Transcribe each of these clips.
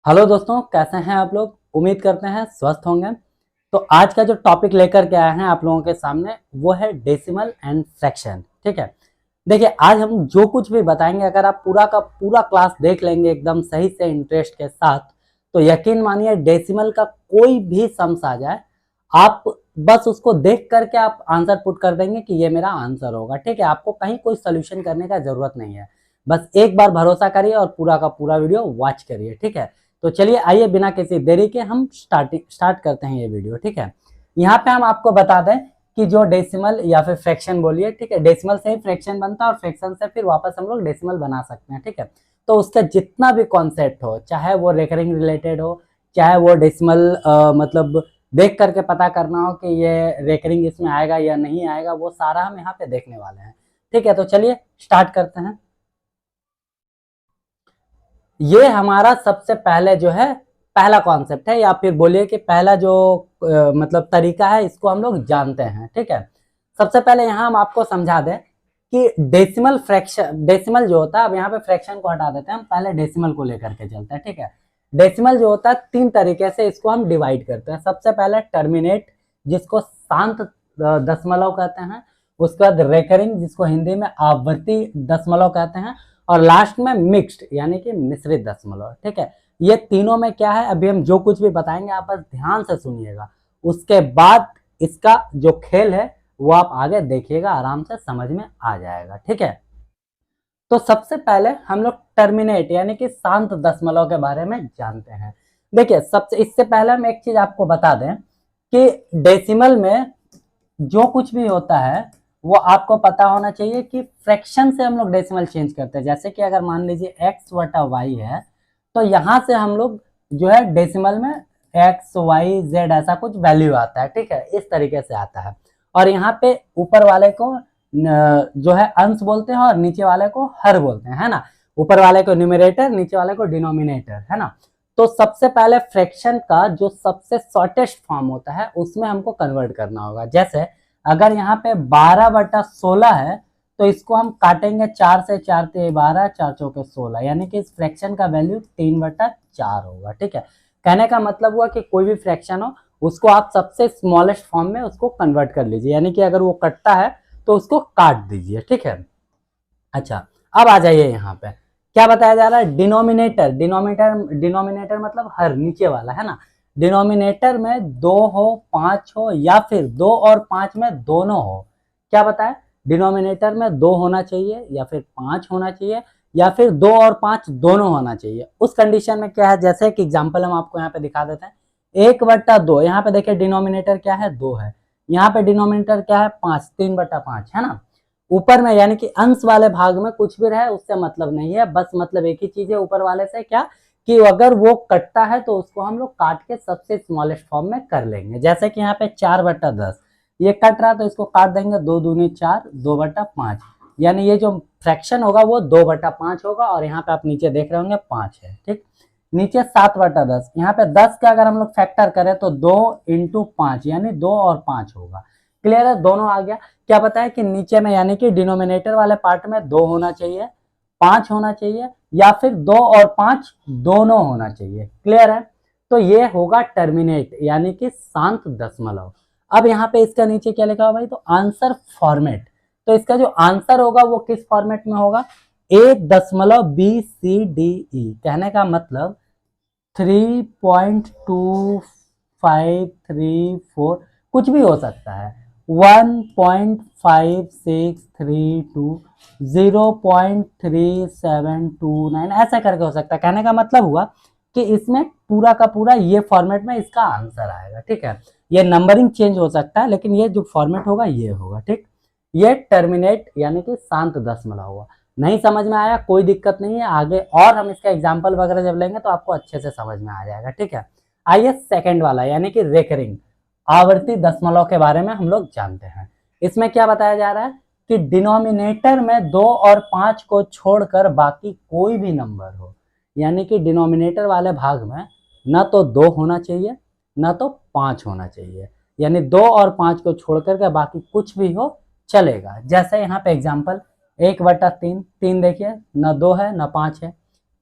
Hello दोस्तों, कैसे हैं आप लोग। उम्मीद करते हैं स्वस्थ होंगे। तो आज का जो टॉपिक लेकर के आए हैं आप लोगों के सामने वो है डेसिमल एंड फ्रैक्शन। ठीक है, देखिए आज हम जो कुछ भी बताएंगे अगर आप पूरा का पूरा क्लास देख लेंगे एकदम सही से इंटरेस्ट के साथ तो यकीन मानिए डेसिमल का कोई भी सम्स आ जाए आप बस उसको देख करके आप आंसर पुट कर देंगे कि ये मेरा आंसर होगा। ठीक है, आपको कहीं कोई सोल्यूशन करने का जरूरत नहीं है। बस एक बार भरोसा करिए और पूरा का पूरा वीडियो वॉच करिए। ठीक है, तो चलिए आइए बिना किसी देरी के हम स्टार्ट करते हैं ये वीडियो। ठीक है, यहाँ पे हम आपको बता दें कि जो डेसिमल या फिर फ्रैक्शन बोलिए, ठीक है, डेसिमल से ही फ्रैक्शन बनता है और फ्रैक्शन से फिर वापस हम लोग डेसिमल बना सकते हैं। ठीक है, तो उसका जितना भी कॉन्सेप्ट हो, चाहे वो रेकरिंग रिलेटेड हो, चाहे वो डेसिमल मतलब देख करके पता करना हो कि ये रेकरिंग इसमें आएगा या नहीं आएगा, वो सारा हम यहाँ पे देखने वाले हैं। ठीक है, तो चलिए स्टार्ट करते हैं। ये हमारा सबसे पहले जो है पहला कॉन्सेप्ट है या फिर बोलिए कि पहला जो मतलब तरीका है, इसको हम लोग जानते हैं। ठीक है, सबसे पहले यहाँ हम आपको समझा दें कि डेसिमल फ्रैक्शन, डेसिमल जो होता है, अब यहाँ पे फ्रैक्शन को हटा देते हैं, हम पहले डेसिमल को लेकर के चलते हैं। ठीक है, डेसिमल जो होता है तीन तरीके से इसको हम डिवाइड करते हैं। सबसे पहले टर्मिनेट, जिसको शांत दशमलव कहते हैं। उसके बाद रेकरिंग, जिसको हिंदी में आवर्ती दशमलव कहते हैं। और लास्ट में मिक्स्ड यानी कि मिश्रित दशमलव। ठीक है, ये तीनों में क्या है अभी हम जो कुछ भी बताएंगे आप बस ध्यान से सुनिएगा, उसके बाद इसका जो खेल है वो आप आगे देखिएगा, आराम से समझ में आ जाएगा। ठीक है, तो सबसे पहले हम लोग टर्मिनेट यानी कि शांत दशमलव के बारे में जानते हैं। देखिए सबसे इससे पहले हम एक चीज आपको बता दें कि डेसिमल में जो कुछ भी होता है वो आपको पता होना चाहिए कि फ्रैक्शन से हम लोग डेसिमल चेंज करते हैं। जैसे कि अगर मान लीजिए x बटा वाई है तो यहाँ से हम लोग जो है डेसिमल में x y z ऐसा कुछ वैल्यू आता है। ठीक है, इस तरीके से आता है। और यहाँ पे ऊपर वाले को जो है अंश बोलते हैं और नीचे वाले को हर बोलते हैं, है ना। ऊपर वाले को न्यूमरेटर, नीचे वाले को डिनोमिनेटर, है ना। तो सबसे पहले फ्रैक्शन का जो सबसे शॉर्टेस्ट फॉर्म होता है उसमें हमको कन्वर्ट करना होगा। जैसे अगर यहाँ पे 12/16 है तो इसको हम काटेंगे 4 से, 4 ते 12, 4 चौके 16, यानी कि इस फ्रैक्शन का वैल्यू 3/4 होगा। ठीक है, कहने का मतलब हुआ कि कोई भी फ्रैक्शन हो उसको आप सबसे स्मॉलेस्ट फॉर्म में उसको कन्वर्ट कर लीजिए, यानी कि अगर वो कटता है तो उसको काट दीजिए। ठीक है, अच्छा अब आ जाइए यहाँ पे क्या बताया जा रहा है। डिनोमिनेटर, डिनोमिनेटर मतलब हर, नीचे वाला, है ना। डिनोमिनेटर में 2 हो, 5 हो या फिर 2 और 5 में दोनों हो। क्या बताया, डिनोमिनेटर में 2 होना चाहिए या फिर 5 होना चाहिए या फिर 2 और 5 दोनों होना चाहिए। उस कंडीशन में क्या है, जैसे एक एग्जाम्पल हम आपको यहाँ पे दिखा देते हैं। 1/2, यहाँ पे देखिए डिनोमिनेटर क्या है, 2 है। यहाँ पे डिनोमिनेटर क्या है, 5, 3/5, है ना। ऊपर में यानी कि अंश वाले भाग में कुछ भी रहे उससे मतलब नहीं है, बस मतलब एक ही चीज है ऊपर वाले से, क्या कि अगर वो कटता है तो उसको हम लोग काट के सबसे स्मॉलेस्ट फॉर्म में कर लेंगे। जैसे कि यहाँ पे 4/10 ये कट रहा तो इसको काट देंगे, 2 दूनी 4, 2/5, यानी ये जो फ्रैक्शन होगा वो 2/5 होगा। और यहाँ पे आप नीचे देख रहे होंगे 5 है। ठीक, नीचे 7/10, यहाँ पे 10 का अगर हम लोग फैक्टर करें तो 2 × 5 यानी 2 और 5 होगा। क्लियर है, दोनों आ गया। क्या बताया कि नीचे में यानी कि डिनोमिनेटर वाले पार्ट में 2 होना चाहिए, 5 होना चाहिए या फिर 2 और 5 दोनों होना चाहिए। क्लियर है, तो ये होगा टर्मिनेट यानी कि शांत दशमलव। अब यहाँ पे इसका नीचे क्या लिखा हुआ भाई, तो आंसर फॉर्मेट। तो इसका जो आंसर होगा वो किस फॉर्मेट में होगा, 1.BCDE, कहने का मतलब 3.2534, कुछ भी हो सकता है, 1.5632, 0.3729, ऐसा करके हो सकता है। कहने का मतलब हुआ कि इसमें पूरा का पूरा ये फॉर्मेट में इसका आंसर आएगा। ठीक है, ये नंबरिंग चेंज हो सकता है लेकिन ये जो फॉर्मेट होगा ये होगा। ठीक, ये टर्मिनेट यानी कि शांत दशमलव हुआ। नहीं समझ में आया कोई दिक्कत नहीं है, आगे और हम इसका एग्जाम्पल वगैरह जब लेंगे तो आपको अच्छे से समझ में आ जाएगा। ठीक है, आइए सेकंड वाला यानी कि रेकरिंग, आवर्ती दशमलव के बारे में हम लोग जानते हैं। इसमें क्या बताया जा रहा है कि डिनोमिनेटर में 2 और 5 को छोड़कर बाकी कोई भी नंबर हो, यानी कि डिनोमिनेटर वाले भाग में न तो 2 होना चाहिए न तो 5 होना चाहिए, यानी 2 और 5 को छोड़कर के बाकी कुछ भी हो चलेगा। जैसे यहाँ पे एग्जाम्पल 1/3, 3 देखिए न 2 है न 5 है।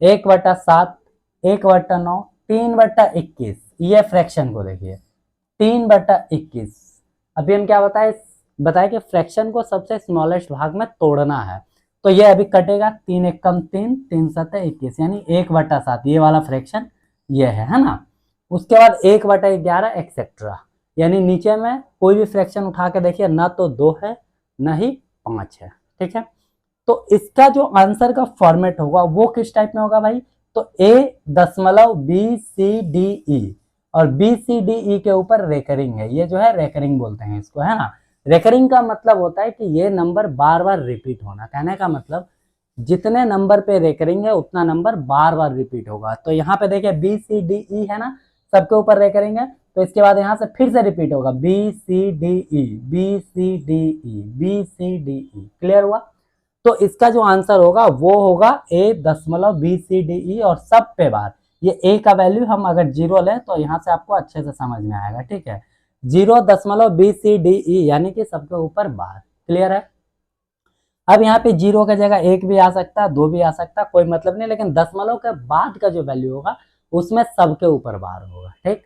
1/7, 1/9, 3/21, ये फ्रैक्शन को देखिए 3/21। अभी हम क्या बताए कि फ्रैक्शन को सबसे स्मॉलेस्ट भाग में तोड़ना है, तो ये अभी कटेगा 3 एकम 3, 3 सत्ते 21, यानी 1/7, ये वाला फ्रैक्शन ये है ना। उसके बाद 1/11 एक्सेट्रा, यानी नीचे में कोई भी फ्रैक्शन उठा के देखिए, ना तो 2 है ना ही 5 है, ठीक है। तो इसका जो आंसर का फॉर्मेट होगा वो किस टाइप में होगा भाई, तो A.BCDE, और BCDE के ऊपर रेकरिंग है, ये जो है रेकरिंग बोलते हैं इसको, है ना। रेकरिंग का मतलब होता है कि ये नंबर बार बार रिपीट होना, कहने का मतलब जितने नंबर पे रेकरिंग है उतना नंबर बार बार रिपीट होगा। तो यहाँ पे देखिए BCDE है ना, सबके ऊपर रेकरिंग है, तो इसके बाद यहाँ से फिर से रिपीट होगा BCDE BCDE BCDE, क्लियर हुआ। तो इसका जो आंसर होगा वो होगा A.BCDE, और सब पे बार ये A का वैल्यू हम अगर 0 लें तो यहाँ से आपको अच्छे से समझ में आएगा, ठीक है। 0.BCDE यानी कि सबके ऊपर बार, क्लियर है। अब यहाँ पे 0 की जगह 1 भी आ सकता है, 2 भी आ सकता है, कोई मतलब नहीं, लेकिन दशमलव के बाद का जो वैल्यू होगा उसमें सबके ऊपर बार होगा, ठीक।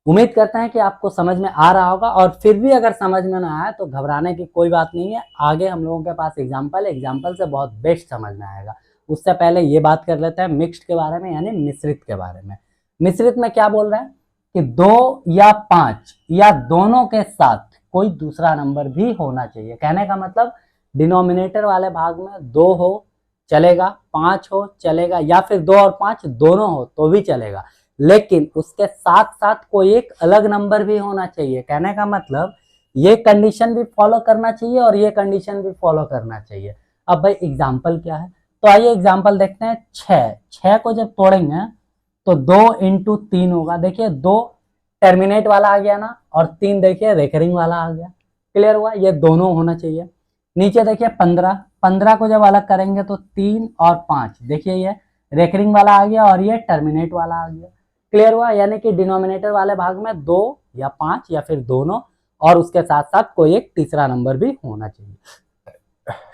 उम्मीद करते हैं कि आपको समझ में आ रहा होगा, और फिर भी अगर समझ में ना आए तो घबराने की कोई बात नहीं है, आगे हम लोगों के पास एग्जाम्पल से बहुत बेस्ट समझ में आएगा। उससे पहले ये बात कर लेते हैं मिक्स्ड के बारे में, यानी मिश्रित के बारे में। मिश्रित में क्या बोल रहा है कि 2 या 5 या दोनों के साथ कोई दूसरा नंबर भी होना चाहिए, कहने का मतलब डिनोमिनेटर वाले भाग में 2 हो चलेगा, 5 हो चलेगा, या फिर 2 और 5 दोनों हो तो भी चलेगा, लेकिन उसके साथ साथ कोई एक अलग नंबर भी होना चाहिए, कहने का मतलब ये कंडीशन भी फॉलो करना चाहिए और ये कंडीशन भी फॉलो करना चाहिए। अब भाई एग्जाम्पल क्या है, तो आइए एग्जाम्पल देखते हैं। 6 को जब तोड़ेंगे तो 2 इंटू 3 होगा, देखिए 2 टर्मिनेट वाला आ गया ना, और 3 देखिए रेकरिंग वाला आ गया, क्लियर हुआ, ये दोनों होना चाहिए। नीचे देखिए 15 को जब अलग करेंगे तो 3 और 5, देखिए ये रेकरिंग वाला आ गया और ये टर्मिनेट वाला आ गया, क्लियर हुआ, यानी कि डिनोमिनेटर वाले भाग में 2 या 5 या फिर दोनों, और उसके साथ साथ कोई एक तीसरा नंबर भी होना चाहिए,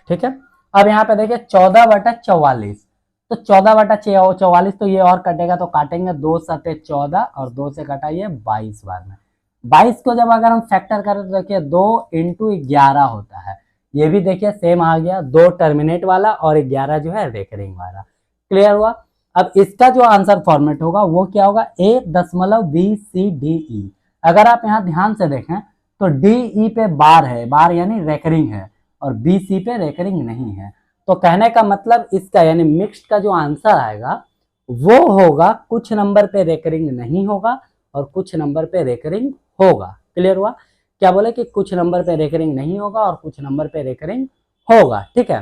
ठीक है। अब यहाँ पे देखिए 14/44, तो 14/44, तो ये और कटेगा तो काटेंगे, 2 सते 14 और 2 से कटा ये 22 बार में। 22 को जब अगर हम फैक्टर करें तो देखिए 2 इंटू 11 होता है, ये भी देखिए सेम आ गया, 2 टर्मिनेट वाला और 11 जो है रेकरिंग वाला, क्लियर हुआ। अब इसका जो आंसर फॉर्मेट होगा वो क्या होगा, A.BCDE। अगर आप यहाँ ध्यान से देखें तो DE पे बार है, बार यानी रेकरिंग है, और BC पे रेकरिंग नहीं है, तो कहने का मतलब इसका यानी मिक्स्ड का जो आंसर आएगा वो होगा कुछ नंबर पे रेकरिंग नहीं होगा और कुछ नंबर पे रेकरिंग होगा, क्लियर हुआ। क्या बोले कि कुछ नंबर पे रेकरिंग नहीं होगा और कुछ नंबर पे रेकरिंग होगा, ठीक है।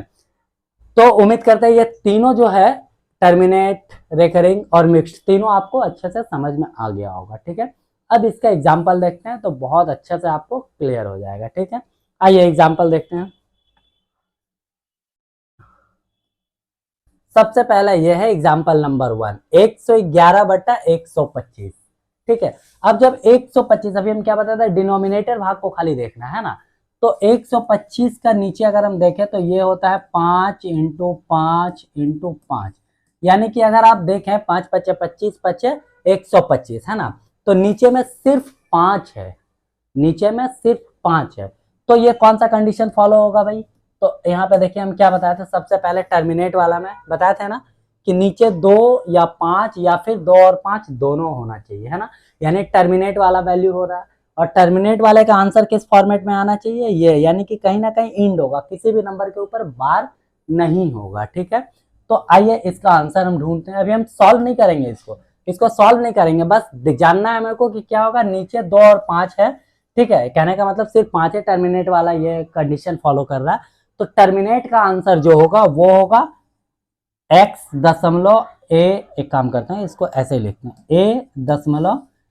तो उम्मीद करते हैं ये तीनों जो है टर्मिनेट, रेकरिंग और मिक्स्ड, तीनों आपको अच्छे से समझ में आ गया होगा, ठीक है। अब इसका एग्जाम्पल देखते हैं तो बहुत अच्छे से आपको क्लियर हो जाएगा, ठीक है। आइए एग्जाम्पल देखते हैं। सबसे पहला यह है एग्जाम्पल नंबर 1, 111/125, ठीक है। अब जब 125, अभी हम क्या बताते हैं, डिनोमिनेटर भाग को खाली देखना है ना, तो 125 का नीचे अगर हम देखें तो ये होता है 5 इंटू 5 इंटू 5, यानी कि अगर आप देखें 5 पचे 25 पचे 125 है ना, तो नीचे में सिर्फ 5 है, नीचे में सिर्फ 5 है, तो ये कौन सा कंडीशन फॉलो होगा भाई, तो यहाँ पे देखिए हम क्या बताए थे, सबसे पहले टर्मिनेट वाला में बताया था ना कि नीचे 2 या 5 या फिर 2 और 5 दोनों होना चाहिए, है ना, यानी टर्मिनेट वाला वैल्यू हो रहा है, और टर्मिनेट वाले का आंसर किस फॉर्मेट में आना चाहिए, ये, यानी कि कहीं ना कहीं इंड होगा, किसी भी नंबर के ऊपर बार नहीं होगा, ठीक है। तो आइए इसका आंसर हम ढूंढते हैं। अभी हम सॉल्व नहीं करेंगे, इसको सॉल्व नहीं करेंगे, बस जानना है मेरे को कि क्या होगा, नीचे 2 और 5 है, ठीक है, कहने का मतलब सिर्फ 5 है, टर्मिनेट वाला ये कंडीशन फॉलो कर रहा है, तो टर्मिनेट का आंसर जो होगा वो होगा एक काम करते हैं, इसको ऐसे लिखते हैं,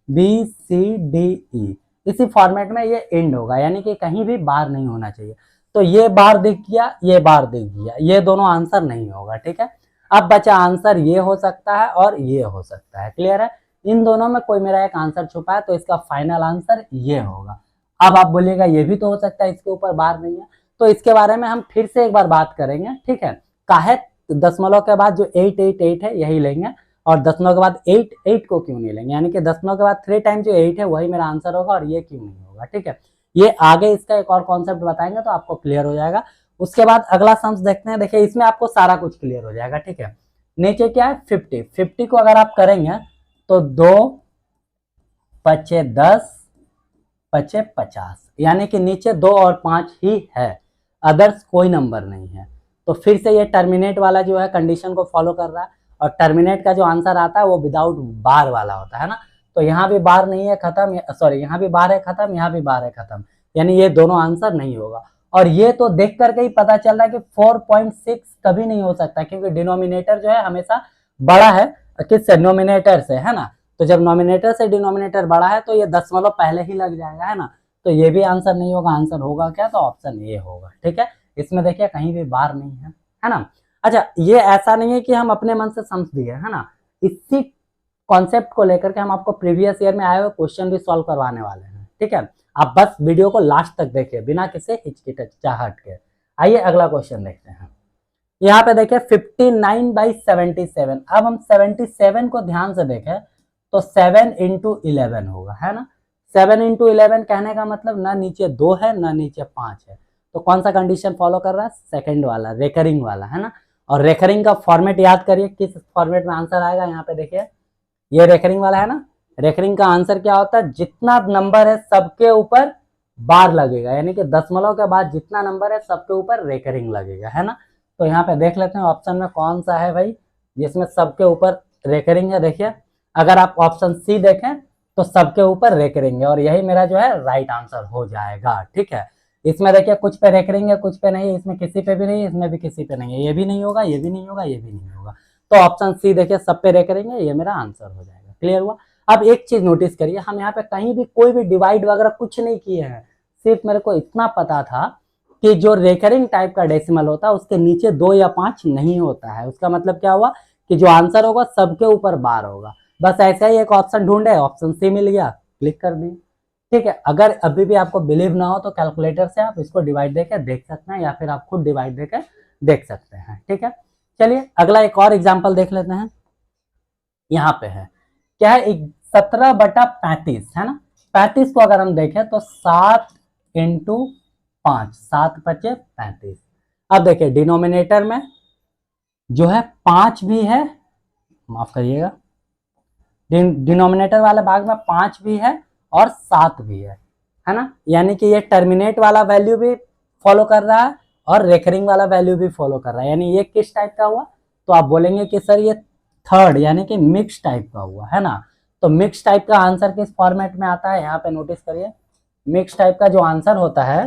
A.BCDE, इसी फॉर्मेट में ये एंड होगा, यानी कि कहीं भी बार नहीं होना चाहिए, तो ये बार दिख गया, ये बार दिख गया, ये दोनों आंसर नहीं होगा, ठीक है। अब बचा आंसर ये हो सकता है और ये हो सकता है, क्लियर है, इन दोनों में कोई मेरा एक आंसर छुपा है, तो इसका फाइनल आंसर ये होगा। अब आप बोलिएगा ये भी तो हो सकता है इसके ऊपर बार नहीं है, तो इसके बारे में हम फिर से एक बार बात करेंगे, ठीक है। काहे दशमलव के बाद जो 888 है यही लेंगे, और दशमलव के बाद 8, 8 को क्यों नहीं लेंगे, यानी कि दशमलव के बाद 3 टाइम जो 8 है वही मेरा आंसर होगा, और ये क्यों नहीं होगा। ठीक है, ये आगे इसका एक और कॉन्सेप्ट बताएंगे तो आपको क्लियर हो जाएगा। उसके बाद अगला सम्स देखते हैं। देखिए इसमें आपको सारा कुछ क्लियर हो जाएगा। ठीक है, नीचे क्या है 50, 50 को अगर आप करेंगे तो 2 पचे 10 पचे 50, यानी कि नीचे 2 और 5 ही है, अदर्स कोई नंबर नहीं है। तो फिर से ये टर्मिनेट वाला जो है कंडीशन को फॉलो कर रहा है, और टर्मिनेट का जो आंसर आता है वो विदाउट बार वाला होता है ना। तो यहाँ भी बार नहीं है खत्म, सॉरी यहाँ भी बार है खत्म, यहाँ भी बार है खत्म, यानी ये दोनों आंसर नहीं होगा। और ये तो देख करके ही पता चल रहा है कि 4.6 कभी नहीं हो सकता, क्योंकि डिनोमिनेटर जो है हमेशा बड़ा है किससे, नोमिनेटर से, है ना। तो जब नोमिनेटर से डिनोमिनेटर बड़ा है तो ये दशमलव पहले ही लग जाएगा, है ना। तो ये भी आंसर नहीं होगा, आंसर होगा क्या, तो ऑप्शन ए होगा। ठीक है, इसमें देखिए कहीं भी बार नहीं है ना। अच्छा, ये ऐसा नहीं है कि हम अपने मन से समझ दिए, है ना। इसी कॉन्सेप्ट को लेकर के हम आपको प्रीवियस ईयर में आए हुए क्वेश्चन भी सॉल्व करवाने वाले हैं। ठीक है, आप बस वीडियो को लास्ट तक देखिए बिना किसी हिचकिचाहट के। आइए अगला क्वेश्चन देखते हैं। यहाँ पे देखिए 59/77। अब हम 77 को ध्यान से देखें तो 7 × 11 होगा, है ना। 7 × 11 कहने का मतलब ना नीचे 2 है ना नीचे 5 है, तो कौन सा कंडीशन फॉलो कर रहा है, सेकंड वाला, रेकरिंग वाला, है ना। और रेकरिंग का फॉर्मेट याद करिए, किस फॉर्मेट में आंसर आएगा। यहाँ पे देखिए ये रेकरिंग वाला है ना, रेकरिंग का आंसर क्या होता है, जितना नंबर है सबके ऊपर बार लगेगा, यानी कि दशमलव के बाद जितना नंबर है सबके ऊपर रेकरिंग लगेगा, है ना। तो यहाँ पे देख लेते हैं ऑप्शन में कौन सा है भाई जिसमें सबके ऊपर रेकरिंग है। देखिए अगर आप ऑप्शन सी देखें तो सबके ऊपर रेकरिंग है, और यही मेरा जो है राइट आंसर हो जाएगा। ठीक है, इसमें देखिए कुछ पे रेकरिंग है कुछ पे नहीं है, इसमें किसी पे भी नहीं है, इसमें भी किसी पे नहीं है, ये भी नहीं होगा, ये भी नहीं होगा, ये भी नहीं होगा। तो ऑप्शन सी देखिए सब पे रेकरिंग है, ये मेरा आंसर हो जाएगा। क्लियर हुआ। अब एक चीज नोटिस करिए, हम यहाँ पे कहीं भी कोई भी डिवाइड वगैरह कुछ नहीं किए हैं, सिर्फ मेरे को इतना पता था कि जो रेकरिंग टाइप का डेसिमल होता है उसके नीचे 2 या 5 नहीं होता है। उसका मतलब क्या हुआ कि जो आंसर होगा सबके ऊपर बार होगा। बस ऐसा ही एक ऑप्शन ढूंढे, ऑप्शन सी मिल गया, क्लिक कर दिए। ठीक है, अगर अभी भी आपको बिलीव ना हो तो कैलकुलेटर से आप इसको डिवाइड देकर देख सकते हैं, या फिर आप खुद डिवाइड देकर देख सकते हैं। ठीक है, चलिए अगला एक और एग्जाम्पल देख लेते हैं। यहाँ पे है क्या है, 17/35, है ना। 35 को अगर हम देखें तो 7 × 5, 7 × 5 = 35। अब देखिए डिनोमिनेटर में जो है 5 भी है, माफ करिएगा, डिनोमिनेटर वाले भाग में 5 भी है और 7 भी है ना। यानी कि ये टर्मिनेट वाला वैल्यू भी फॉलो कर रहा है और रेकरिंग वाला वैल्यू भी फॉलो कर रहा है। यानी ये किस टाइप का हुआ, तो आप बोलेंगे कि सर ये थर्ड यानी कि मिक्स टाइप का हुआ, है ना। तो मिक्स टाइप का आंसर किस फॉर्मेट में आता है, यहाँ पे नोटिस करिए। मिक्स टाइप का जो आंसर होता है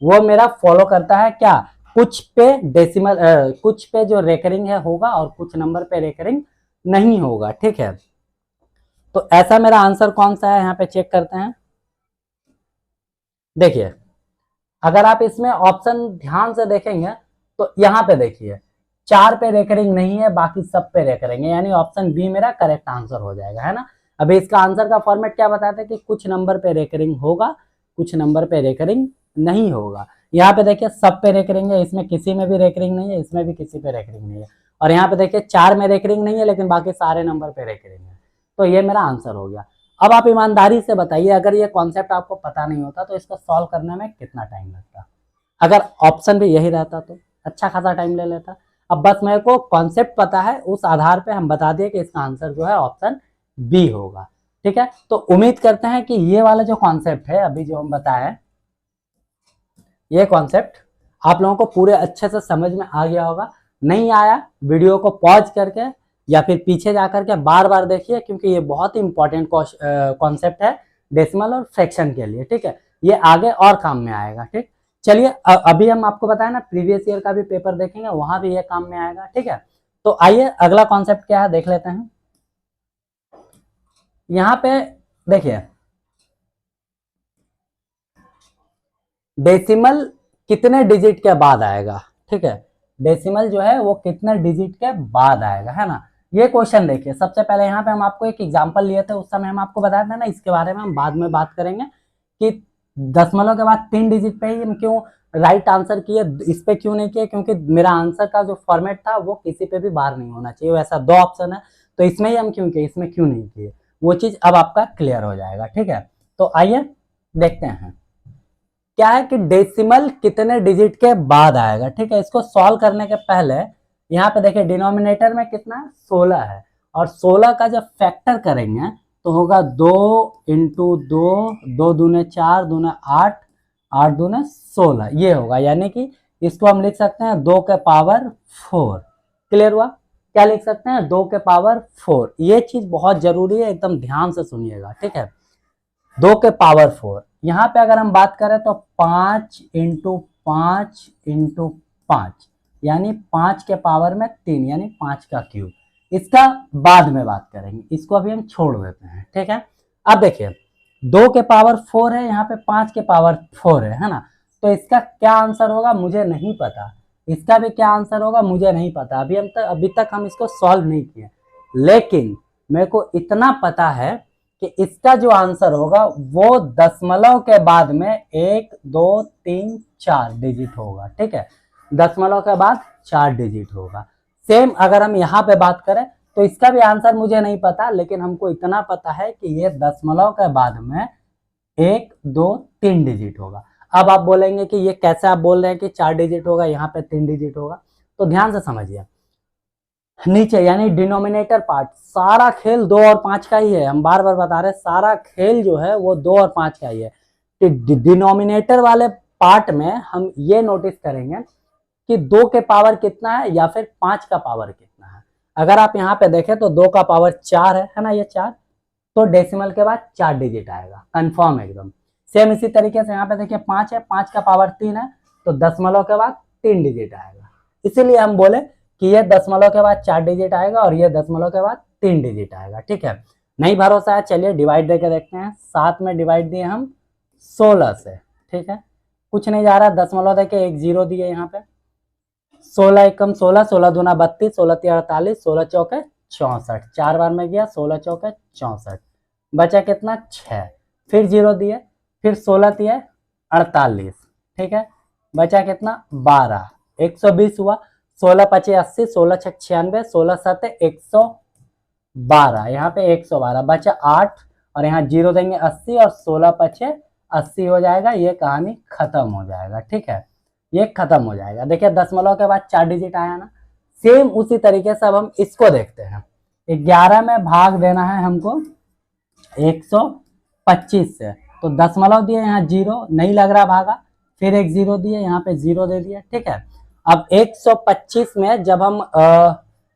वो मेरा फॉलो करता है क्या, कुछ पे डेसिमल, कुछ पे जो रेकरिंग है होगा और कुछ नंबर पे रेकरिंग नहीं होगा। ठीक है, तो ऐसा मेरा आंसर कौन सा है, यहाँ पे चेक करते हैं। देखिए अगर आप इसमें ऑप्शन ध्यान से देखेंगे तो यहाँ पे देखिए 4 पे रेकरिंग नहीं है, बाकी सब पे रेकरिंग है, यानी ऑप्शन बी मेरा करेक्ट आंसर हो जाएगा, है ना। अभी इसका आंसर का फॉर्मेट क्या बताते हैं कि कुछ नंबर पे रेकरिंग होगा कुछ नंबर पे रेकरिंग नहीं होगा। यहाँ पे देखिए सब पे रेकरिंग है, इसमें किसी में भी रेकरिंग नहीं है, इसमें भी किसी पे रेकरिंग नहीं है, और यहाँ पे देखिए 4 में रेकरिंग नहीं है लेकिन बाकी सारे नंबर पे रेकरिंग है। तो ये मेरा आंसर हो गया। अब आप ईमानदारी से बताइए, अगर ये कॉन्सेप्ट आपको पता नहीं होता तो इसको सॉल्व करने में कितना टाइम लगता, अगर ऑप्शन भी यही रहता तो अच्छा खासा टाइम ले लेता। अब बस मेरे को कॉन्सेप्ट पता है, उस आधार पे हम बता दिए कि इसका आंसर जो है ऑप्शन बी होगा। ठीक है, तो उम्मीद करते हैं कि ये वाला जो कॉन्सेप्ट है अभी जो हम बताए, ये कॉन्सेप्ट आप लोगों को पूरे अच्छे से समझ में आ गया होगा। नहीं आया वीडियो को पॉज करके या फिर पीछे जाकर के बार बार देखिए, क्योंकि ये बहुत ही इंपॉर्टेंट कॉन्सेप्ट है डेसिमल और फ्रैक्शन के लिए। ठीक है, ये आगे और काम में आएगा। ठीक, चलिए अभी हम आपको बताया ना प्रीवियस ईयर का भी पेपर देखेंगे, वहां भी ये काम में आएगा। ठीक है, तो आइए अगला कॉन्सेप्ट क्या है देख लेते हैं। यहाँ पे देखिए डेसिमल कितने डिजिट के बाद आएगा। ठीक है, डेसिमल जो है वो कितने डिजिट के बाद आएगा, है ना। ये क्वेश्चन देखिए, सबसे पहले यहाँ पे हम आपको एक एग्जांपल लिए थे, उस समय हम आपको बताया था ना, इसके बारे में हम बाद में बात करेंगे कि दशमलव के बाद 3 डिजिट पे ही हम क्यों राइट आंसर किए, इस पे क्यों नहीं किए, क्योंकि मेरा आंसर का जो फॉर्मेट था वो किसी पे भी बार नहीं होना चाहिए, वैसा 2 ऑप्शन है तो इसमें ही हम क्यों किए, इसमें क्यों नहीं किए, वो चीज अब आपका क्लियर हो जाएगा। ठीक है, तो आइए देखते हैं क्या है कि डेसिमल कितने डिजिट के बाद आएगा। ठीक है, इसको सॉल्व करने के पहले यहाँ पे देखिए डिनोमिनेटर में कितना है, 16 है, और 16 का जब फैक्टर करेंगे तो होगा 2 इंटू 2, 2 दूने 4, दूने 8, 8 दूने 16, ये होगा। यानी कि इसको हम लिख सकते हैं 2 के पावर 4। क्लियर हुआ? क्या लिख सकते हैं, 2 के पावर 4। ये चीज बहुत जरूरी है, एकदम ध्यान से सुनिएगा। ठीक है, 2 के पावर 4। यहाँ पे अगर हम बात करें तो 5 इंटू 5 इंटू 5, यानी 5 के पावर में 3, यानी 5 का क्यूब। इसका बाद में बात करेंगे, इसको अभी हम छोड़ देते हैं। ठीक है, अब देखिए 2 के पावर 4 है, यहाँ पे 5 के पावर 4 है ना, तो इसका क्या आंसर होगा मुझे नहीं पता, इसका भी क्या आंसर होगा मुझे नहीं पता। अभी तक हम इसको सॉल्व नहीं किए, लेकिन मेरे को इतना पता है कि इसका जो आंसर होगा वो दशमलव के बाद में 1 2 3 4 डिजिट होगा। ठीक है, दशमलव के बाद 4 डिजिट होगा। सेम अगर हम यहाँ पे बात करें तो इसका भी आंसर मुझे नहीं पता, लेकिन हमको इतना पता है कि ये दशमलव के बाद में 1 2 3 डिजिट होगा। अब आप बोलेंगे कि ये कैसे आप बोल रहे हैं कि 4 डिजिट होगा, यहाँ पे 3 डिजिट होगा, तो ध्यान से समझिए। नीचे यानी डिनोमिनेटर पार्ट, सारा खेल 2 और 5 का ही है, हम बार बार बता रहे हैं, सारा खेल जो है वो 2 और 5 का ही है। डिनोमिनेटर वाले पार्ट में हम ये नोटिस करेंगे कि 2 के पावर कितना है या फिर 5 का पावर कितना है। अगर आप यहाँ पे देखें तो 2 का पावर 4 है ना, ये 4, तो डेसिमल के बाद 4 डिजिट आएगा, कंफर्म एकदम। सेम इसी तरीके से यहाँ पे देखिए 5 है, 5 का पावर 3 है, तो दशमलव के बाद 3 डिजिट आएगा। इसीलिए हम बोले कि ये दशमलव के बाद 4 डिजिट आएगा और ये दशमलव के बाद 3 डिजिट आएगा। ठीक है, नहीं भरोसा है, चलिए डिवाइड देके देखते हैं। 7 में डिवाइड दिए हम 16 से। ठीक है, कुछ नहीं जा रहा, दशमलव देके एक जीरो दिए यहाँ पे। 16 एकम 16, 16 दूना 32, 16 तीन 48, 16 चौके 64, 4 बार में गया, 16 चौके 64, बचा कितना 6, फिर जीरो दिए, फिर 16 दिए 48। ठीक है, बचा कितना 12, 120 हुआ, 16 पचे 80, 16 छक 96, 16 सत 112, यहाँ पे 112 बचा 8, और यहाँ जीरो देंगे 80, और 16 पचे 80 हो जाएगा, ये कहानी खत्म हो जाएगा। ठीक है, ये खत्म हो जाएगा। देखिए दशमलव के बाद 4 डिजिट आया ना, सेम उसी तरीके से अब हम इसको देखते हैं। 11 में भाग देना है हमको 125 से, तो दशमलव दिए, यहाँ जीरो नहीं लग रहा भागा, फिर एक जीरो दिए, यहाँ पे जीरो दे दिया। ठीक है, अब 125 में जब हम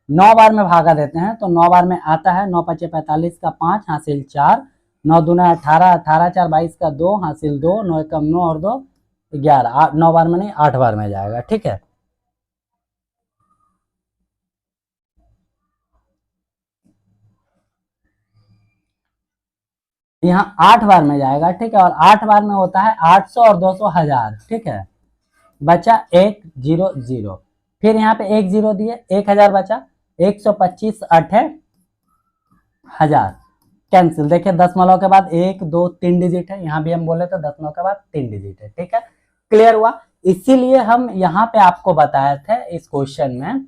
9 बार में भागा देते हैं तो 9 बार में आता है 9 पचे 45 का 5 हासिल 4, 9 दूना 18, 18 4 22 का 2 हासिल 2, 9 एकम 9 और 2 11, 9 बार में नहीं 8 बार में जाएगा। ठीक है, यहाँ 8 बार में जाएगा। ठीक है, और 8 बार में होता है 800 और 200 1000। ठीक है, बचा 1 0 0, फिर यहाँ पे 1 0 दिए, 1000 बचा, 125 8 1000 कैंसिल। देखिए दशमलव के बाद 1 2 3 डिजिट है, यहाँ भी हम बोले तो दशमलव के बाद 3 डिजिट है। ठीक है, क्लियर हुआ? इसीलिए हम यहाँ पे आपको बताए थे इस क्वेश्चन में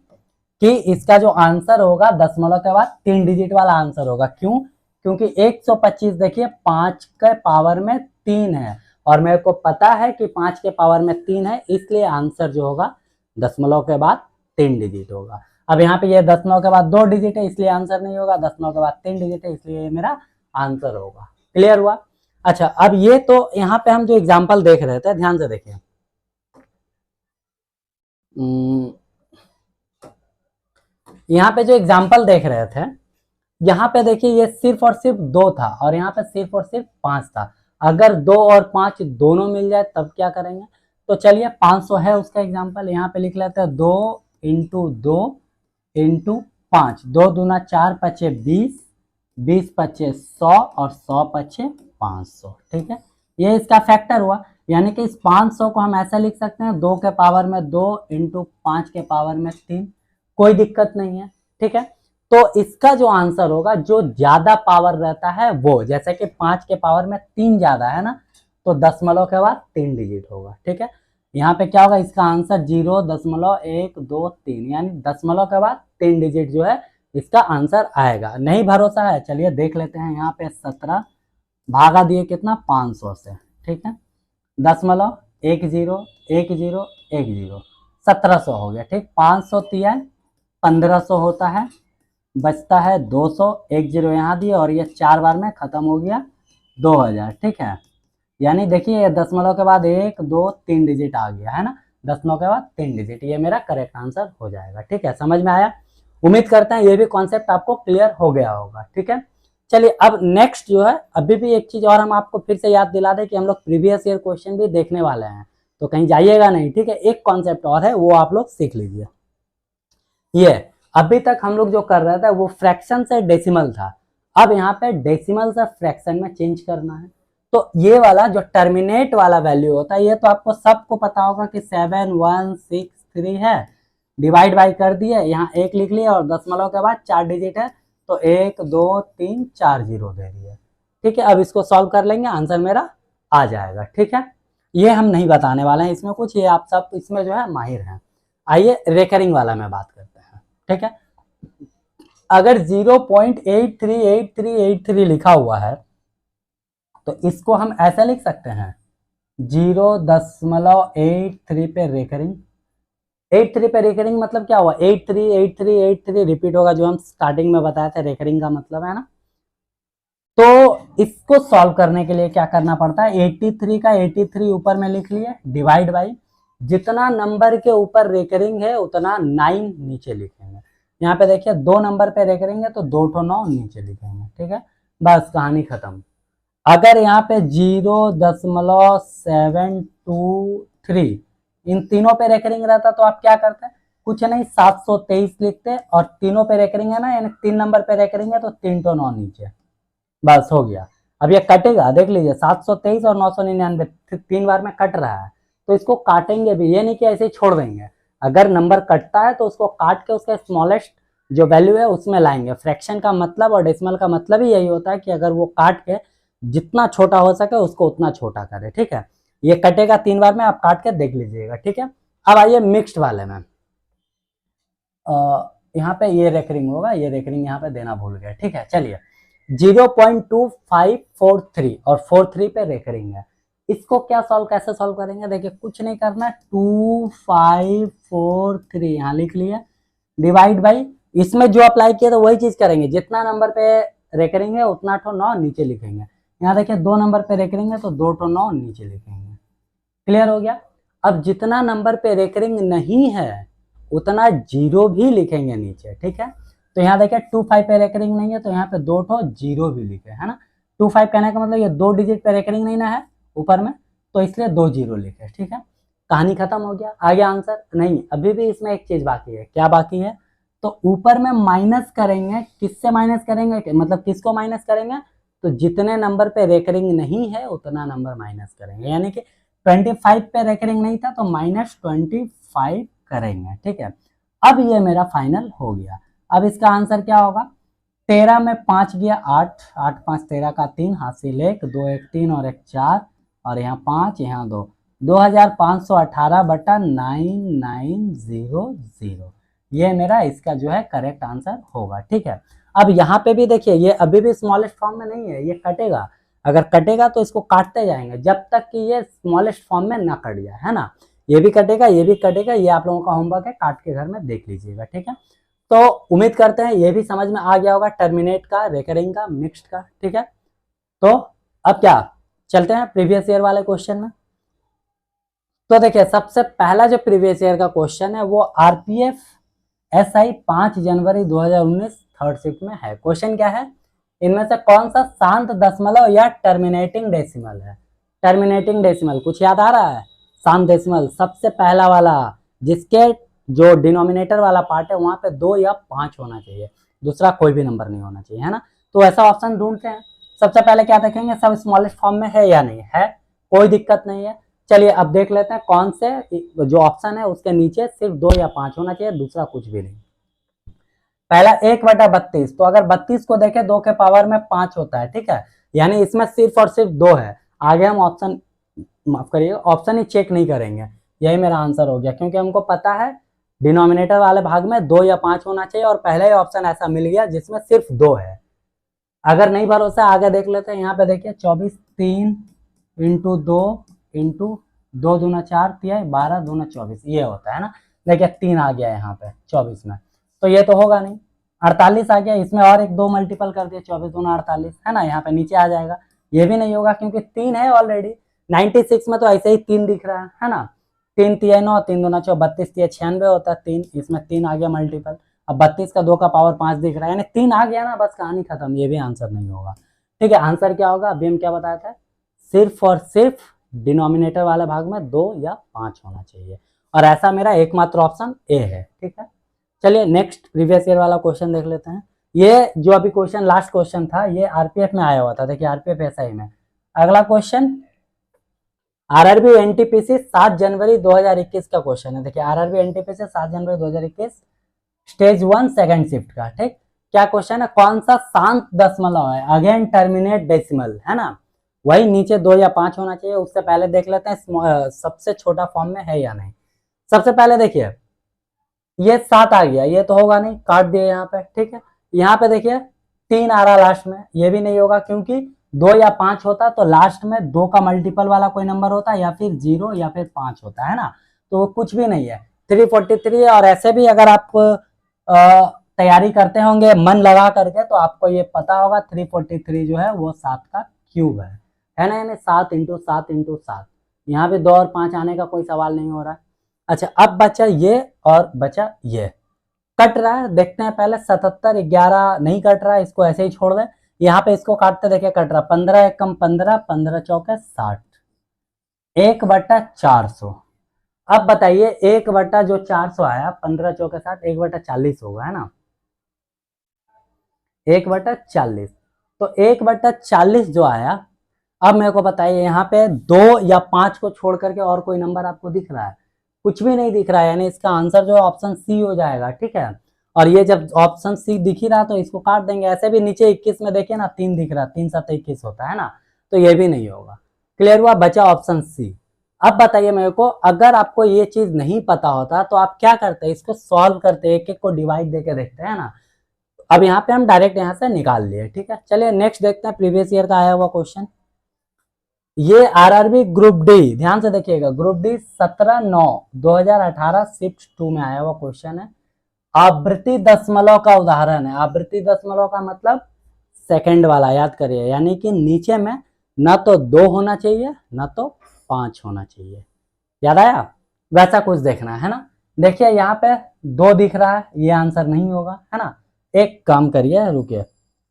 कि इसका जो आंसर होगा दशमलव के बाद 3 डिजिट वाला आंसर होगा। क्यों? क्योंकि 125 देखिए 5 के पावर में 3 है, और मेरे को पता है कि 5 के पावर में 3 है, इसलिए आंसर जो होगा दशमलव के बाद 3 डिजिट होगा। अब यहाँ पे ये दशमलव के बाद 2 डिजिट है, इसलिए आंसर नहीं होगा, दशमलव के बाद 3 डिजिट है, इसलिए ये मेरा आंसर होगा। क्लियर हुआ? अच्छा, अब ये तो यहाँ पे हम जो एग्जाम्पल देख रहे थे, ध्यान से देखिए, यहाँ पे जो एग्जाम्पल देख रहे थे, यहाँ पे देखिए ये सिर्फ और सिर्फ 2 था, और यहाँ पे सिर्फ और सिर्फ 5 था। अगर 2 और 5 दोनों मिल जाए तब क्या करेंगे? तो चलिए 500 है उसका एग्जाम्पल, यहाँ पे लिख लेते हैं 2 इंटू 2 इंटू 5, 2 दूना 4 पचे 20, 20 पचे 100, और 100 पचे 500। ठीक है, ये इसका फैक्टर हुआ, यानी कि इस 500 को हम ऐसा लिख सकते हैं 2 के पावर में 2 इंटू 5 के पावर में 3, कोई दिक्कत नहीं है। ठीक है, तो इसका जो आंसर होगा, जो ज्यादा पावर रहता है वो, जैसे कि 5 के पावर में 3 ज्यादा है ना, तो दशमलव के बाद 3 डिजिट होगा। ठीक है, यहाँ पे क्या होगा, इसका आंसर 0.123, यानी दशमलव के बाद 3 डिजिट जो है इसका आंसर आएगा। नहीं भरोसा है, चलिए देख लेते हैं। यहाँ पे 17 भागा दिए कितना 500 से, ठीक है, 10 1 0 1 0 1 0 1700 हो गया, ठीक। 500 तिया 1500 होता है, बचता है 200, 1 0 यहाँ दिए और ये 4 बार में खत्म हो गया 2000, ठीक है। यानी देखिए ये दशमलव के बाद 1 2 3 डिजिट आ गया है ना, दशमलव के बाद 3 डिजिट, ये मेरा करेक्ट आंसर हो जाएगा, ठीक है। समझ में आया? उम्मीद करते हैं ये भी कॉन्सेप्ट आपको क्लियर हो गया होगा, ठीक है। चलिए अब नेक्स्ट जो है, अभी भी एक चीज और हम आपको फिर से याद दिला दें कि हम लोग प्रीवियस ईयर क्वेश्चन भी देखने वाले हैं, तो कहीं जाइएगा नहीं, ठीक है। एक कॉन्सेप्ट और है, वो आप लोग सीख लीजिए। ये अभी तक हम लोग जो कर रहे थे वो फ्रैक्शन से डेसिमल था, अब यहाँ पे डेसिमल से फ्रैक्शन में चेंज करना है। तो ये वाला जो टर्मिनेट वाला वैल्यू होता है, ये तो आपको सबको पता होगा कि 7163 है, डिवाइड बाई कर दिए, यहाँ 1 लिख लिया और दशमलव के बाद 4 डिजिट है, तो 1 2 3 4 0 दे दिए, ठीक है। अब इसको सॉल्व कर लेंगे, आंसर मेरा आ जाएगा, ठीक है। ये हम नहीं बताने वाले हैं इसमें कुछ, ये आप सब इसमें जो है माहिर हैं। आइए रेकरिंग वाला में बात करते हैं, ठीक है। अगर 0.838383 लिखा हुआ है तो इसको हम ऐसे लिख सकते हैं 0.83 पे रेकरिंग। 83 पे रेकरिंग मतलब क्या हुआ, 838383 रिपीट होगा, जो हम स्टार्टिंग में बताए थे रेकरिंग का मतलब है ना। तो इसको सॉल्व करने के लिए क्या करना पड़ता है, 83 का 83 ऊपर में लिख लिए, डिवाइड बाई जितना नंबर के ऊपर रेकरिंग है उतना 9 नीचे लिखेंगे। यहाँ पे देखिए 2 नंबर पे रेकरिंग है तो 2 ठो 9 नीचे लिखेंगे, ठीक है, बस कहानी खत्म। अगर यहाँ पे 0.723 इन तीनों पे रेकरिंग रहता तो आप क्या करते हैं, कुछ नहीं 723 लिखते, और तीनों पे रेकरिंग है ना, यानी 3 नंबर पे रेकरिंग है तो 3 तो 9 नीचे, बस हो गया। अब ये कटेगा, देख लीजिए 723 और 999 3 बार में कट रहा है, तो इसको काटेंगे भी, ये नहीं कि ऐसे ही छोड़ देंगे। अगर नंबर कटता है तो उसको काट के उसका स्मॉलेस्ट जो वैल्यू है उसमें लाएंगे। फ्रैक्शन का मतलब और डेसिमल का मतलब ही यही होता है कि अगर वो काट के जितना छोटा हो सके उसको उतना छोटा करे, ठीक है। ये कटेगा 3 बार में, आप काट के देख लीजिएगा, ठीक है। अब आइए मिक्स्ड वाले में, यहाँ पे ये रेकरिंग होगा, ये रेकरिंग यहाँ पे देना भूल गया, ठीक है। चलिए 0.2543 और 43 पे रेकरिंग है, इसको क्या सॉल्व कैसे सॉल्व करेंगे, देखिए कुछ नहीं करना, 2543 यहाँ लिख लिया, डिवाइड बाई इसमें जो अप्लाई किया तो वही चीज करेंगे, जितना नंबर पे रेकरिंग है उतना ठो 9 नीचे लिखेंगे। यहाँ देखिए 2 नंबर पे रेकरिंग है तो 2 ठो 9 नीचे लिखेंगे, क्लियर हो गया। अब जितना नंबर पे रेकरिंग नहीं है उतना 0 भी लिखेंगे नीचे, ठीक है। तो यहाँ देखिए 25 पे रेकरिंग नहीं है तो यहाँ पे 2 ठो 0 भी लिखे है ना, 25 कहने का मतलब ये 2 डिजिट पे रेकरिंग नहीं ना है ऊपर में, तो इसलिए 2 0 लिखे, ठीक है। कहानी खत्म हो गया, आ गया आंसर। नहीं, अभी भी इसमें एक चीज बाकी है, क्या बाकी है, तो ऊपर में माइनस करेंगे, किससे माइनस करेंगे, मतलब किसको माइनस करेंगे, तो जितने नंबर पे रेकरिंग नहीं है उतना नंबर माइनस करेंगे, यानी कि 25 पे रेकरिंग नहीं था तो -25 करेंगे, ठीक है। अब ये मेरा फाइनल हो गया। अब इसका आंसर क्या होगा, 13 में 5 गया 8, 8 5 13 का 3, हासिल 1 2 1 3 और 1 4, और यहाँ 5 यहाँ 2, 2518/9900, ये मेरा इसका जो है करेक्ट आंसर होगा, ठीक है। अब यहाँ पे भी देखिए ये अभी भी स्मॉलेस्ट फॉर्म में नहीं है, ये कटेगा, अगर कटेगा तो इसको काटते जाएंगे जब तक कि ये स्मॉलेस्ट फॉर्म में ना कट जाए, है ना। ये भी कटेगा, ये भी कटेगा, ये आप लोगों का होमवर्क है, काट के घर में देख लीजिएगा, ठीक है। तो उम्मीद करते हैं ये भी समझ में आ गया होगा, टर्मिनेट का, रेकरिंग का, मिक्स्ड का, ठीक है। तो अब क्या, चलते हैं प्रीवियस ईयर वाले क्वेश्चन में। तो देखिए सबसे पहला जो प्रीवियस ईयर का क्वेश्चन है वो आरपीएफ एसआई 5 जनवरी 2019 थर्ड शिफ्ट में है। क्वेश्चन क्या है, इनमें से कौन सा शांत दशमलव या टर्मिनेटिंग डेसिमल है। टर्मिनेटिंग डेसिमल कुछ याद आ रहा है, शांत डेसिमल सबसे पहला वाला, जिसके जो डिनोमिनेटर वाला पार्ट है वहां पे 2 या 5 होना चाहिए, दूसरा कोई भी नंबर नहीं होना चाहिए, है ना। तो ऐसा ऑप्शन ढूंढते हैं। सबसे पहले क्या देखेंगे, सब स्मॉलेस्ट फॉर्म में है या नहीं है, कोई दिक्कत नहीं है। चलिए अब देख लेते हैं कौन से जो ऑप्शन है उसके नीचे सिर्फ 2 या 5 होना चाहिए, दूसरा कुछ भी नहीं। पहला 1/32, तो अगर 32 को देखें 2 के पावर में 5 होता है, ठीक है, यानी इसमें सिर्फ और सिर्फ 2 है। आगे हम ऑप्शन, माफ करिए, ऑप्शन ही चेक नहीं करेंगे, यही मेरा आंसर हो गया, क्योंकि हमको पता है डिनोमिनेटर वाले भाग में 2 या 5 होना चाहिए, और पहला ही ऑप्शन ऐसा मिल गया जिसमें सिर्फ 2 है। अगर नहीं भरोसा आगे देख लेते हैं। यहाँ पे देखिए 24 3 इंटू 2 इंटू 2 दूना 4 तिया 12 दूना 24 ये होता है ना। देखिए 3 आ गया यहाँ पे 24 में, तो ये तो होगा नहीं। 48 आ गया, इसमें और एक 2 मल्टीपल कर दिया, 24 दूना 48 है ना, यहाँ पे नीचे आ जाएगा। ये भी नहीं होगा क्योंकि 3 है ऑलरेडी। 96 में तो ऐसे ही 3 दिख रहा है ना। 3 तिया 9 3 दूना 4 32 तिया 96 होता है 3, इसमें 3 आ गया मल्टीपल। अब 32 का 2 का पावर 5 दिख रहा है, यानी 3 आ गया ना, बस कहानी खत्म। ये भी आंसर नहीं होगा। ठीक है, आंसर क्या होगा अभी हम क्या बताया था, सिर्फ और सिर्फ डिनोमिनेटर वाले भाग में 2 या 5 होना चाहिए, और ऐसा मेरा एकमात्र ऑप्शन ए है। ठीक है, चलिए नेक्स्ट प्रीवियस ईयर वाला क्वेश्चन देख लेते हैं। ये जो अभी क्वेश्चन लास्ट क्वेश्चन था ये आरपीएफ में आया हुआ था। देखिए आरपीएफ एसआई में अगला क्वेश्चन आरआरबी एनटीपीसी 7 जनवरी 2021 का क्वेश्चन है। देखिए आरआरबी एनटीपीसी 7 जनवरी 2021 स्टेज 1 सेकंड शिफ्ट का। ठीक, क्या क्वेश्चन है, कौन सा शांत दशमलव है, अगेन टर्मिनेट डेसिमल है ना, वही नीचे 2 या 5 होना चाहिए। उससे पहले देख लेते हैं सबसे छोटा फॉर्म में है या नहीं। सबसे पहले देखिए ये 7 आ गया, ये तो होगा नहीं, काट दिए यहाँ पे। ठीक है, यहाँ पे देखिए 3 आ रहा लास्ट में, ये भी नहीं होगा क्योंकि 2 या 5 होता तो लास्ट में 2 का मल्टीपल वाला कोई नंबर होता, या फिर 0 या फिर 5 होता है ना, तो कुछ भी नहीं है। 343 है, और ऐसे भी अगर आप तैयारी करते होंगे मन लगा करके तो आपको ये पता होगा 343 जो है वो 7 का क्यूब है ना, यानी 7 इंटू 7 इंटू 7। यहाँ पे 2 और 5 आने का कोई सवाल नहीं हो रहा है। अच्छा, अब बचा ये और बचा ये, कट रहा है, देखते हैं पहले। 77 11 नहीं कट रहा है, इसको ऐसे ही छोड़ दे। यहाँ पे इसको काटते देखिए कट रहा, 15 एकम 15 15 चौके 60, 1/400। अब बताइए 1 जो 400 आया, 15 चौके 60, 1/40 होगा है ना, 1/40। तो 1/40 जो आया, अब मेरे को बताइए यहाँ पे 2 या 5 को छोड़ करके और कोई नंबर आपको दिख रहा है? कुछ भी नहीं दिख रहा है, यानी इसका आंसर जो है ऑप्शन सी हो जाएगा। ठीक है, और ये जब ऑप्शन सी दिख ही रहा तो इसको काट देंगे। ऐसे भी नीचे 21 में देखिए ना 3 दिख रहा, 3 7 21 होता है ना, तो ये भी नहीं होगा। क्लियर हुआ, बचा ऑप्शन सी। अब बताइए मेरे को, अगर आपको ये चीज नहीं पता होता तो आप क्या करते, इसको सॉल्व करते, एक एक को डिवाइड देके देखते हैं ना। अब यहाँ पे हम डायरेक्ट यहाँ से निकाल लिए। ठीक है, चलिए नेक्स्ट देखते हैं प्रीवियस ईयर का आया हुआ क्वेश्चन। ये आरआरबी ग्रुप डी, ध्यान से देखिएगा, ग्रुप डी 17/9/2018 शिफ्ट 2 में आया हुआ क्वेश्चन है। आवृत्ति दशमलव का उदाहरण है। आवृत्ति दशमलव का मतलब सेकंड वाला, याद करिए, यानी कि नीचे में न तो 2 होना चाहिए न तो 5 होना चाहिए। याद आया, वैसा कुछ देखना है ना। देखिए यहाँ पे 2 दिख रहा है, ये आंसर नहीं होगा है ना। एक काम करिए, रुकिए,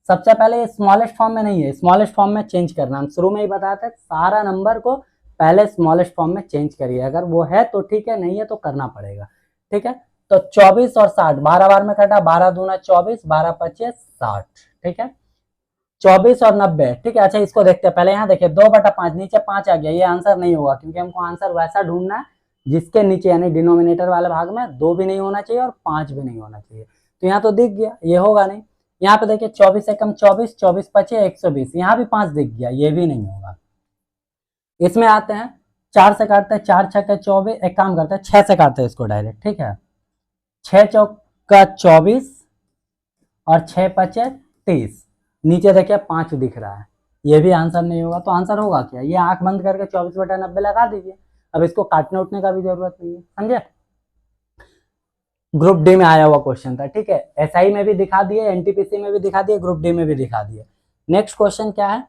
सबसे पहले ये स्मॉलेस्ट फॉर्म में नहीं है, स्मॉलेस्ट फॉर्म में चेंज करना। हम शुरू में ही बताया था सारा नंबर को पहले स्मॉलेस्ट फॉर्म में चेंज करिए, अगर वो है तो ठीक है, नहीं है तो करना पड़ेगा। ठीक है, तो 24 और 60 12 बार में कटा, 12 दूना 24, 12 25 60। ठीक है, 24 और 90। ठीक है, अच्छा इसको देखते हैं पहले। यहाँ देखिए 2/5, नीचे 5 आ गया, ये आंसर नहीं होगा क्योंकि हमको आंसर वैसा ढूंढना है जिसके नीचे यानी डिनोमिनेटर वाले भाग में 2 भी नहीं होना चाहिए और 5 भी नहीं होना चाहिए। तो यहाँ तो दिख गया, ये होगा नहीं। यहाँ पे देखिए 24 एकम 24, 24 25 120, यहाँ भी 5 दिख गया, ये भी नहीं होगा। इसमें आते हैं 4 से काटते हैं, 4 6 24, एक काम करते हैं 6 से काटते हैं इसको डायरेक्ट। ठीक है, 6 चौका 24 और 6 5 30, नीचे देखिए 5 दिख रहा है, ये भी आंसर नहीं होगा। तो आंसर होगा क्या, ये आंख बंद करके 24/90 लगा दीजिए। अब इसको काटने उठने का भी जरूरत नहीं है, समझे। ग्रुप डी में आया हुआ क्वेश्चन था। ठीक है, एसआई में भी दिखा दिए, एनटीपीसी में भी दिखा दिए, ग्रुप डी में भी दिखा दिए। नेक्स्ट क्वेश्चन क्या है,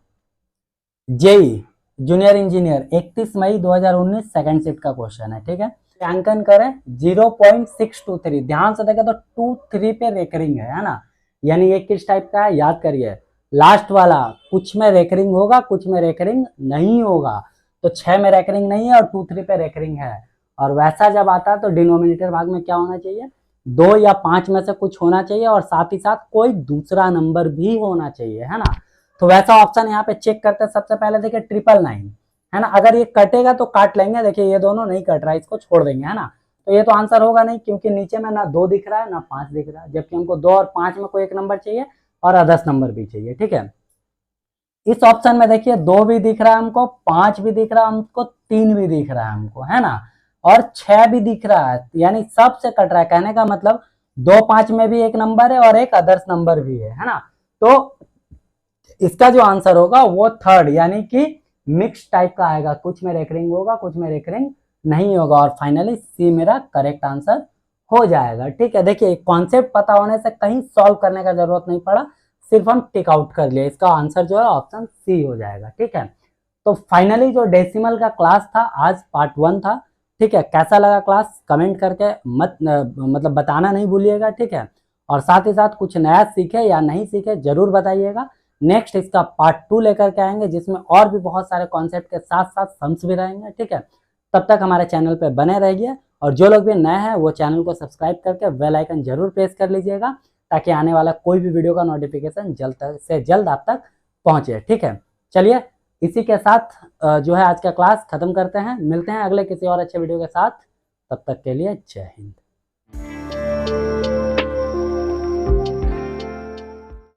जेई जूनियर इंजीनियर 31 मई 2019 सेकंड शिफ्ट का क्वेश्चन है। ठीक है, अंकन करें 0.623, ध्यान से देखें तो 23 पे रेकरिंग है ना, यानी ये किस टाइप का है, याद करिए लास्ट वाला, कुछ में रेकरिंग होगा कुछ में रेकरिंग नहीं होगा। तो 6 में रेकरिंग नहीं है और 23 पे रेकरिंग है। और वैसा जब आता है तो डिनोमिनेटर भाग में क्या होना चाहिए, 2 या 5 में से कुछ होना चाहिए और साथ ही साथ कोई दूसरा नंबर भी होना चाहिए, है ना। तो वैसा ऑप्शन यहाँ पे चेक करते हैं। सबसे पहले देखिए 999 है ना, अगर ये कटेगा तो काट लेंगे, देखिए ये दोनों नहीं कट रहा है, इसको छोड़ देंगे, है ना। तो ये तो आंसर होगा नहीं क्योंकि नीचे में ना 2 दिख रहा है ना 5 दिख रहा है, जबकि हमको 2 और 5 में कोई एक नंबर चाहिए और अदर्स नंबर भी चाहिए। ठीक है, इस ऑप्शन में देखिए 2 भी दिख रहा है हमको, 5 भी दिख रहा है हमको, 3 भी दिख रहा है हमको, है ना। और 6 भी दिख रहा है, यानी सबसे कट रहा है। कहने का मतलब 2 5 में भी एक नंबर है और एक अदर्स नंबर भी है ना। तो इसका जो आंसर होगा वो थर्ड, यानी कि मिक्स टाइप का आएगा, कुछ में रेकरिंग होगा कुछ में रेकरिंग नहीं होगा, और फाइनली सी मेरा करेक्ट आंसर हो जाएगा। ठीक है, देखिए कॉन्सेप्ट पता होने से कहीं सॉल्व करने का जरूरत नहीं पड़ा, सिर्फ हम टिक आउट कर लिए, इसका आंसर जो है ऑप्शन सी हो जाएगा। ठीक है, तो फाइनली जो डेसिमल का क्लास था आज पार्ट 1 था। ठीक है, कैसा लगा क्लास कमेंट करके मत मतलब बताना नहीं भूलिएगा। ठीक है, और साथ ही साथ कुछ नया सीखे या नहीं सीखे जरूर बताइएगा। नेक्स्ट इसका पार्ट 2 लेकर के आएंगे, जिसमें और भी बहुत सारे कॉन्सेप्ट के साथ साथ सम्स भी रहेंगे। ठीक है, तब तक हमारे चैनल पे बने रहिए, और जो लोग भी नए हैं वो चैनल को सब्सक्राइब करके बेल आइकन जरूर प्रेस कर लीजिएगा, ताकि आने वाला कोई भी वीडियो का नोटिफिकेशन जल्द से जल्द आप तक पहुंचे। ठीक है, चलिए इसी के साथ जो है आज का क्लास खत्म करते हैं, मिलते हैं अगले किसी और अच्छे वीडियो के साथ, तब तक के लिए जय हिंद।